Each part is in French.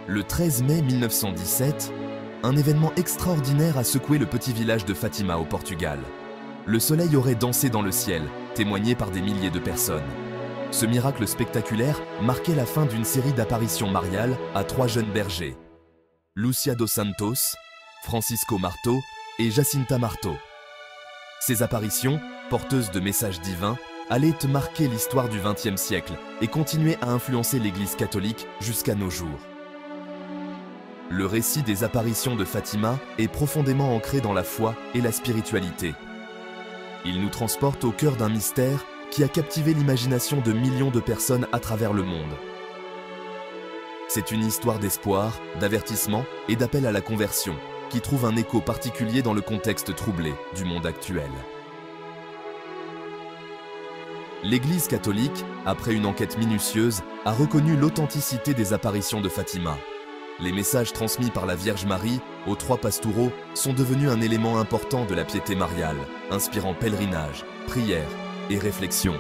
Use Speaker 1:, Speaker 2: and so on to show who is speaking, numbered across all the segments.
Speaker 1: Le 13 mai 1917, un événement extraordinaire a secoué le petit village de Fatima au Portugal. Le soleil aurait dansé dans le ciel, témoigné par des milliers de personnes. Ce miracle spectaculaire marquait la fin d'une série d'apparitions mariales à 3 jeunes bergers, Lúcia dos Santos, Francisco Marto et Jacinta Marto. Ces apparitions, porteuses de messages divins, allaient marquer l'histoire du XXe siècle et continuer à influencer l'Église catholique jusqu'à nos jours. Le récit des apparitions de Fatima est profondément ancré dans la foi et la spiritualité. Il nous transporte au cœur d'un mystère qui a captivé l'imagination de millions de personnes à travers le monde. C'est une histoire d'espoir, d'avertissement et d'appel à la conversion qui trouve un écho particulier dans le contexte troublé du monde actuel. L'Église catholique, après une enquête minutieuse, a reconnu l'authenticité des apparitions de Fatima. Les messages transmis par la Vierge Marie aux 3 pastoureaux sont devenus un élément important de la piété mariale, inspirant pèlerinage, prière et réflexion.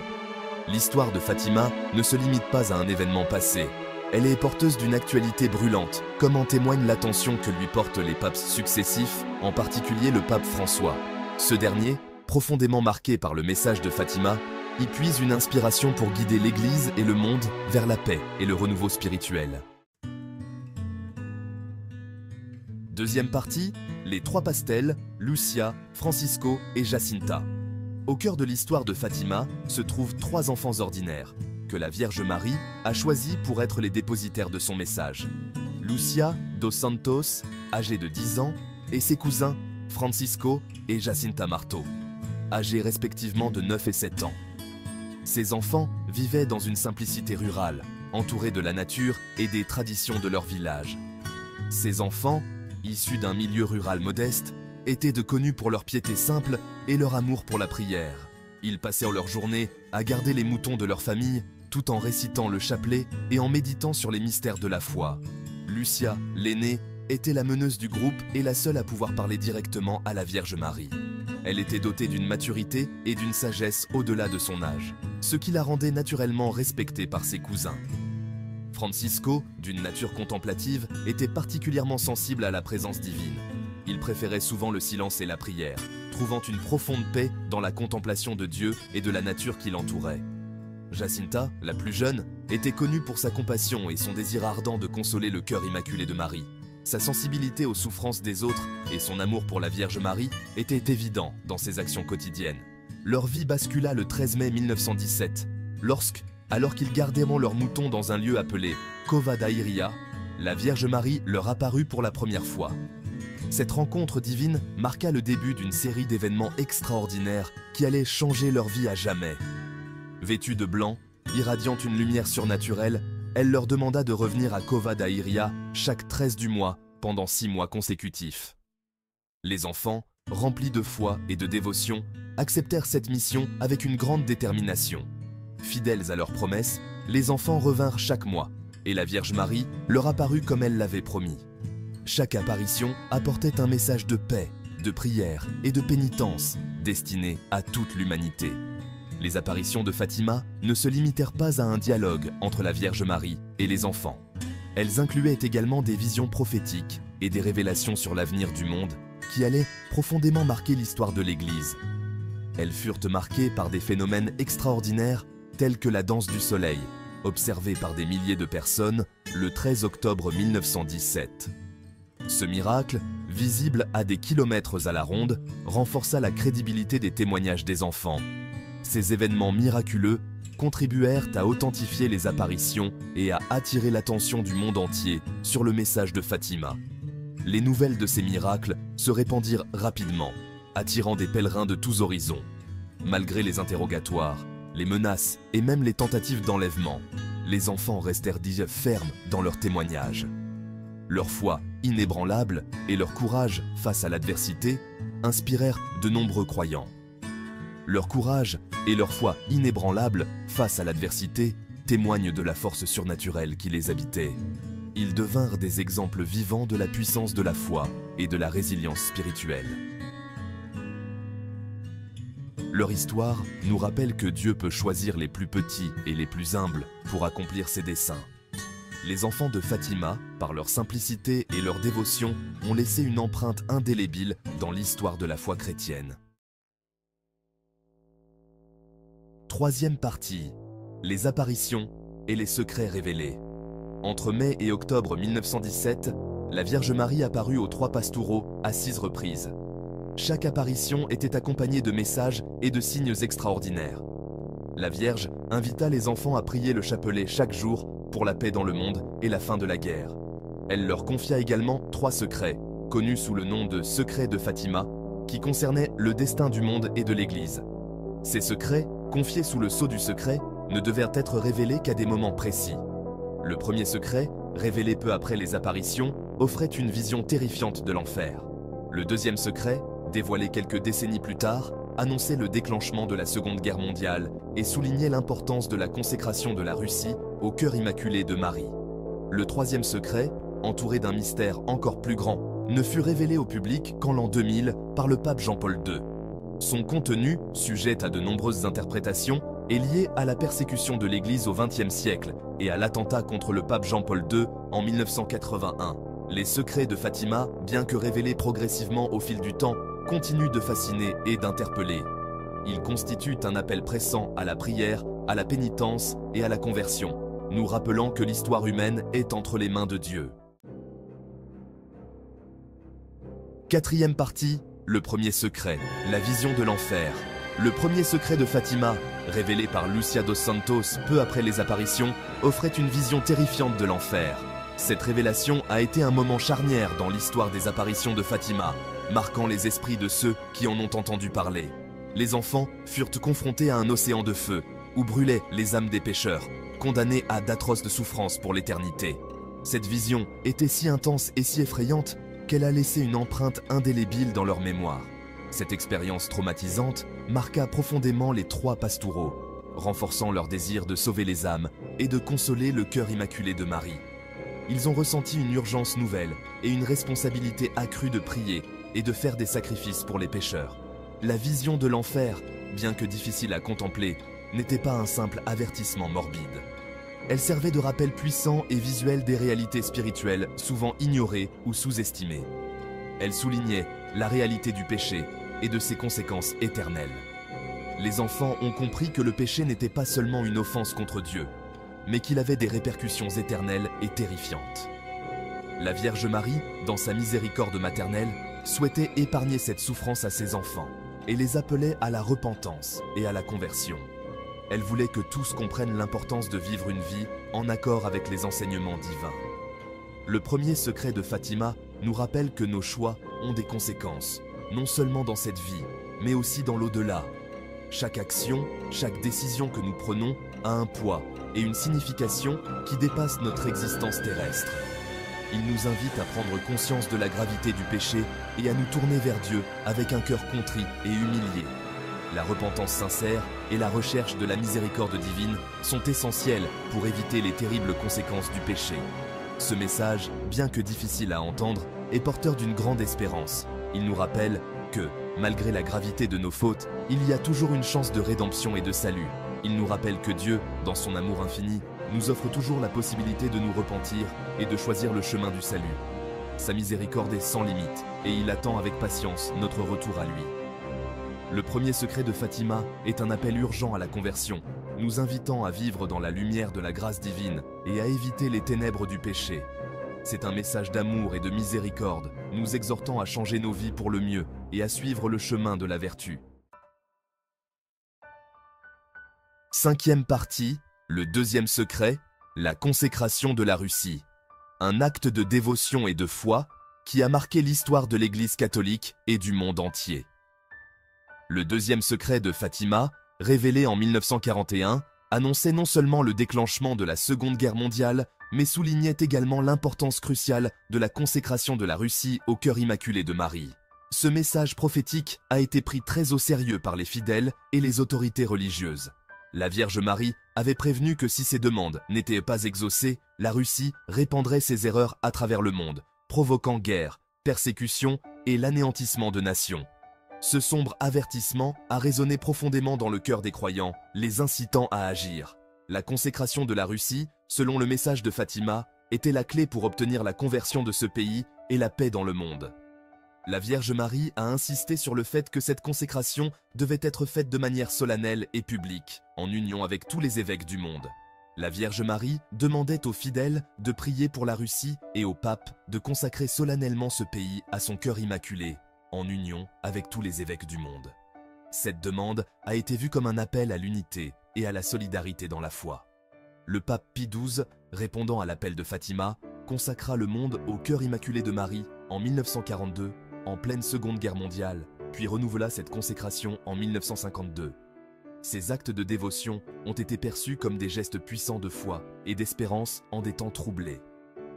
Speaker 1: L'histoire de Fatima ne se limite pas à un événement passé. Elle est porteuse d'une actualité brûlante, comme en témoigne l'attention que lui portent les papes successifs, en particulier le pape François. Ce dernier, profondément marqué par le message de Fatima, y puise une inspiration pour guider l'Église et le monde vers la paix et le renouveau spirituel. Deuxième partie, les 3 pastels, Lúcia, Francisco et Jacinta. Au cœur de l'histoire de Fatima se trouvent 3 enfants ordinaires, que la Vierge Marie a choisis pour être les dépositaires de son message. Lúcia dos Santos, âgée de 10 ans, et ses cousins, Francisco et Jacinta Marto, âgés respectivement de 9 et 7 ans. Ces enfants vivaient dans une simplicité rurale, entourés de la nature et des traditions de leur village. Ces enfants, issus d'un milieu rural modeste, étaient connus pour leur piété simple et leur amour pour la prière. Ils passaient leur journée à garder les moutons de leur famille, tout en récitant le chapelet et en méditant sur les mystères de la foi. Lúcia, l'aînée, était la meneuse du groupe et la seule à pouvoir parler directement à la Vierge Marie. Elle était dotée d'une maturité et d'une sagesse au-delà de son âge, ce qui la rendait naturellement respectée par ses cousins. Francisco, d'une nature contemplative, était particulièrement sensible à la présence divine. Il préférait souvent le silence et la prière, trouvant une profonde paix dans la contemplation de Dieu et de la nature qui l'entourait. Jacinta, la plus jeune, était connue pour sa compassion et son désir ardent de consoler le cœur immaculé de Marie. Sa sensibilité aux souffrances des autres et son amour pour la Vierge Marie étaient évidents dans ses actions quotidiennes. Leur vie bascula le 13 mai 1917, alors qu'ils gardaient leurs moutons dans un lieu appelé Cova da Iria, la Vierge Marie leur apparut pour la première fois. Cette rencontre divine marqua le début d'une série d'événements extraordinaires qui allaient changer leur vie à jamais. Vêtue de blanc, irradiant une lumière surnaturelle, elle leur demanda de revenir à Cova da Iria chaque 13 du mois pendant 6 mois consécutifs. Les enfants, remplis de foi et de dévotion, acceptèrent cette mission avec une grande détermination. Fidèles à leur promesse, les enfants revinrent chaque mois, et la Vierge Marie leur apparut comme elle l'avait promis. Chaque apparition apportait un message de paix, de prière et de pénitence, destiné à toute l'humanité. Les apparitions de Fatima ne se limitèrent pas à un dialogue entre la Vierge Marie et les enfants. Elles incluaient également des visions prophétiques et des révélations sur l'avenir du monde qui allaient profondément marquer l'histoire de l'Église. Elles furent marquées par des phénomènes extraordinaires tels que la danse du soleil, observée par des milliers de personnes le 13 octobre 1917. Ce miracle, visible à des kilomètres à la ronde, renforça la crédibilité des témoignages des enfants. Ces événements miraculeux contribuèrent à authentifier les apparitions et à attirer l'attention du monde entier sur le message de Fatima. Les nouvelles de ces miracles se répandirent rapidement, attirant des pèlerins de tous horizons. Malgré les interrogatoires, les menaces et même les tentatives d'enlèvement, les enfants restèrent fermes dans leurs témoignages. Leur foi inébranlable et leur courage face à l'adversité inspirèrent de nombreux croyants. Leur courage et leur foi inébranlable face à l'adversité témoignent de la force surnaturelle qui les habitait. Ils devinrent des exemples vivants de la puissance de la foi et de la résilience spirituelle. Leur histoire nous rappelle que Dieu peut choisir les plus petits et les plus humbles pour accomplir ses desseins. Les enfants de Fatima, par leur simplicité et leur dévotion, ont laissé une empreinte indélébile dans l'histoire de la foi chrétienne. Troisième partie, les apparitions et les secrets révélés. Entre mai et octobre 1917, la Vierge Marie apparut aux Trois Pastoureaux à 6 reprises. Chaque apparition était accompagnée de messages et de signes extraordinaires. La Vierge invita les enfants à prier le chapelet chaque jour pour la paix dans le monde et la fin de la guerre. Elle leur confia également 3 secrets, connus sous le nom de secrets de Fatima, qui concernaient le destin du monde et de l'Église. Ces secrets, confiés sous le sceau du secret, ne devaient être révélés qu'à des moments précis. Le premier secret, révélé peu après les apparitions, offrait une vision terrifiante de l'enfer. Le deuxième secret, dévoilé quelques décennies plus tard, annonçait le déclenchement de la Seconde Guerre mondiale et soulignait l'importance de la consécration de la Russie au cœur immaculé de Marie. Le troisième secret, entouré d'un mystère encore plus grand, ne fut révélé au public qu'en l'an 2000 par le pape Jean-Paul II. Son contenu, sujet à de nombreuses interprétations, est lié à la persécution de l'Église au XXe siècle et à l'attentat contre le pape Jean-Paul II en 1981. Les secrets de Fatima, bien que révélés progressivement au fil du temps, continuent de fasciner et d'interpeller. Ils constituent un appel pressant à la prière, à la pénitence et à la conversion, nous rappelant que l'histoire humaine est entre les mains de Dieu. Quatrième partie, le premier secret, la vision de l'enfer. Le premier secret de Fatima, révélé par Lucia dos Santos peu après les apparitions, offrait une vision terrifiante de l'enfer. Cette révélation a été un moment charnière dans l'histoire des apparitions de Fatima, marquant les esprits de ceux qui en ont entendu parler. Les enfants furent confrontés à un océan de feu, où brûlaient les âmes des pécheurs, condamnés à d'atroces souffrances pour l'éternité. Cette vision était si intense et si effrayante qu'elle a laissé une empreinte indélébile dans leur mémoire. Cette expérience traumatisante marqua profondément les 3 pastoureaux, renforçant leur désir de sauver les âmes et de consoler le cœur immaculé de Marie. Ils ont ressenti une urgence nouvelle et une responsabilité accrue de prier et de faire des sacrifices pour les pécheurs. La vision de l'enfer, bien que difficile à contempler, n'était pas un simple avertissement morbide. Elle servait de rappel puissant et visuel des réalités spirituelles souvent ignorées ou sous-estimées. Elle soulignait la réalité du péché et de ses conséquences éternelles. Les enfants ont compris que le péché n'était pas seulement une offense contre Dieu, mais qu'il avait des répercussions éternelles et terrifiantes. La Vierge Marie, dans sa miséricorde maternelle, souhaitait épargner cette souffrance à ses enfants et les appelait à la repentance et à la conversion. Elle voulait que tous comprennent l'importance de vivre une vie en accord avec les enseignements divins. Le premier secret de Fatima nous rappelle que nos choix ont des conséquences, non seulement dans cette vie, mais aussi dans l'au-delà. Chaque action, chaque décision que nous prenons a un poids et une signification qui dépasse notre existence terrestre. Il nous invite à prendre conscience de la gravité du péché et à nous tourner vers Dieu avec un cœur contrit et humilié. La repentance sincère et la recherche de la miséricorde divine sont essentielles pour éviter les terribles conséquences du péché. Ce message, bien que difficile à entendre, est porteur d'une grande espérance. Il nous rappelle que, malgré la gravité de nos fautes, il y a toujours une chance de rédemption et de salut. Il nous rappelle que Dieu, dans son amour infini, nous offre toujours la possibilité de nous repentir et de choisir le chemin du salut. Sa miséricorde est sans limite et il attend avec patience notre retour à lui. Le premier secret de Fatima est un appel urgent à la conversion, nous invitant à vivre dans la lumière de la grâce divine et à éviter les ténèbres du péché. C'est un message d'amour et de miséricorde, nous exhortant à changer nos vies pour le mieux et à suivre le chemin de la vertu. Cinquième partie, le deuxième secret, la consécration de la Russie. Un acte de dévotion et de foi qui a marqué l'histoire de l'Église catholique et du monde entier. Le deuxième secret de Fatima, révélé en 1941, annonçait non seulement le déclenchement de la Seconde Guerre mondiale, mais soulignait également l'importance cruciale de la consécration de la Russie au cœur immaculé de Marie. Ce message prophétique a été pris très au sérieux par les fidèles et les autorités religieuses. La Vierge Marie avait prévenu que si ces demandes n'étaient pas exaucées, la Russie répandrait ses erreurs à travers le monde, provoquant guerre, persécution et l'anéantissement de nations. Ce sombre avertissement a résonné profondément dans le cœur des croyants, les incitant à agir. La consécration de la Russie, selon le message de Fatima, était la clé pour obtenir la conversion de ce pays et la paix dans le monde. La Vierge Marie a insisté sur le fait que cette consécration devait être faite de manière solennelle et publique, en union avec tous les évêques du monde. La Vierge Marie demandait aux fidèles de prier pour la Russie et au pape de consacrer solennellement ce pays à son cœur immaculé, en union avec tous les évêques du monde. Cette demande a été vue comme un appel à l'unité et à la solidarité dans la foi. Le pape Pie XII, répondant à l'appel de Fatima, consacra le monde au cœur immaculé de Marie en 1942, en pleine Seconde Guerre mondiale, puis renouvela cette consécration en 1952. Ces actes de dévotion ont été perçus comme des gestes puissants de foi et d'espérance en des temps troublés.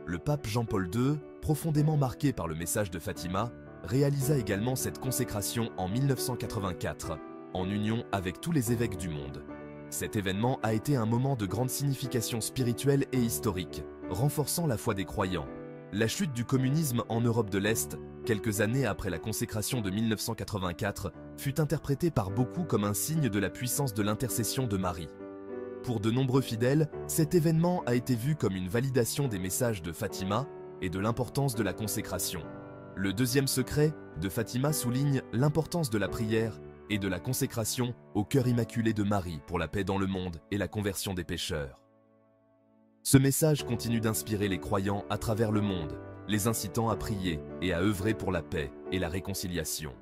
Speaker 1: Le pape Jean-Paul II, profondément marqué par le message de Fatima, réalisa également cette consécration en 1984, en union avec tous les évêques du monde. Cet événement a été un moment de grande signification spirituelle et historique, renforçant la foi des croyants. La chute du communisme en Europe de l'Est, quelques années après la consécration de 1984, fut interprétée par beaucoup comme un signe de la puissance de l'intercession de Marie. Pour de nombreux fidèles, cet événement a été vu comme une validation des messages de Fatima et de l'importance de la consécration. Le deuxième secret de Fatima souligne l'importance de la prière et de la consécration au cœur immaculé de Marie pour la paix dans le monde et la conversion des pécheurs. Ce message continue d'inspirer les croyants à travers le monde, les incitant à prier et à œuvrer pour la paix et la réconciliation.